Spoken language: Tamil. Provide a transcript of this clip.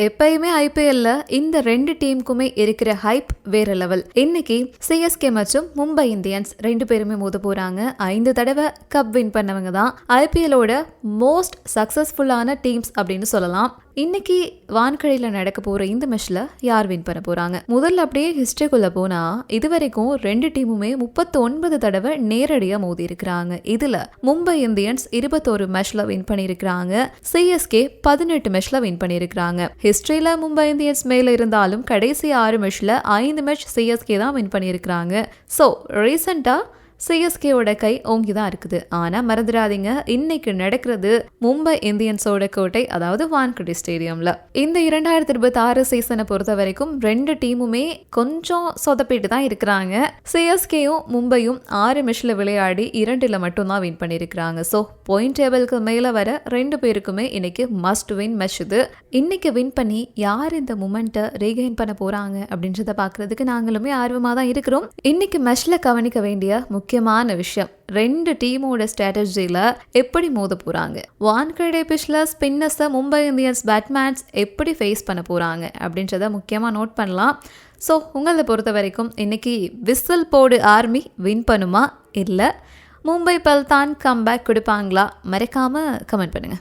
எப்பயுமே ஐபிஎல்ல இந்த ரெண்டு டீமுக்குமே இருக்கிற ஹைப் வேற லெவல். இன்னைக்கு சிஎஸ்கே மற்றும் மும்பை இந்தியன்ஸ் ரெண்டு பேருமே மோத போறாங்க. 5 தடவை கப் வின் பண்ணவங்க தான் ஐபிஎல்லோட மோஸ்ட் சக்சஸ்ஃபுல்லான டீம்ஸ் அப்படின்னு சொல்லலாம். இன்னைக்கு வான்கடையில் நடக்க போற இந்த மேட்ச்ல யார் வின் பண்ண போறாங்க? முதல்ல அப்படியே ஹிஸ்டரிக்குள்ள போனா இதுவரைக்கும் ரெண்டு டீமுமே 39 தடவை நேரடியா மோதி இருக்கிறாங்க. இதுல மும்பை இந்தியன்ஸ் 21 மேட்ச்ல வின் பண்ணிருக்காங்க. சிஎஸ்கே 18 மேட்ச்ல வின் பண்ணிருக்காங்க. ஹிஸ்டரியில மும்பை இந்தியன்ஸ் மேல இருந்தாலும் கடைசி 6 மேட்ச்ல 5 மேட்ச் சிஎஸ்கே தான் வின் பண்ணிருக்காங்க. ஸோ ரீசெண்டா சிஎஸ்கேவோட கை ஓங்கி தான் இருக்குது. ஆனா மறந்துடாதீங்க, இன்னைக்கு நடக்கிறது மும்பை இந்தியன்ஸோட கோட்டை, அதாவது வான்கடை ஸ்டேடியம்ல. இந்த 2026 சீசனை பொறுத்த வரைக்கும் ரெண்டு டீமுமே கொஞ்சம் சொதப்பிட்டு தான் இருக்கிறாங்க. சிஎஸ்கேயும் மும்பையும் 6 மேட்ச்ல விளையாடி 2ல மட்டும்தான் வின் பண்ணிருக்கிறாங்க. ஸோ பாயிண்ட் டேபிளுக்கு மேல வர ரெண்டு பேருக்குமே இன்னைக்கு மஸ்ட் வின் மேட்ச் இது. இன்னைக்கு வின் பண்ணி யார் இந்த மூமெண்ட்டை ரீகெயின் பண்ண போறாங்க அப்படின்றத பாக்குறதுக்கு நாங்களுமே ஆர்வமா தான் இருக்கிறோம். இன்னைக்கு மேட்ச்ல கவனிக்க வேண்டிய முக்கியமான விஷயம், ரெண்டு டீமோட ஸ்ட்ராட்டஜில எப்படி மோத போறாங்க, வான்கடை பிச்ல ஸ்பின்னர்ஸை மும்பை இந்தியன்ஸ் பேட்மேன்ஸ் எப்படி ஃபேஸ் பண்ண போறாங்க அப்படின்றத முக்கியமா நோட் பண்ணலாம். ஸோ உங்களை பொறுத்த வரைக்கும் இன்னைக்கு விசில் போடு ஆர்மி வின் பண்ணுமா, இல்லை மும்பை பல்தான் கம்பேக் கொடுப்பாங்களா? மறக்காம கமெண்ட் பண்ணுங்க.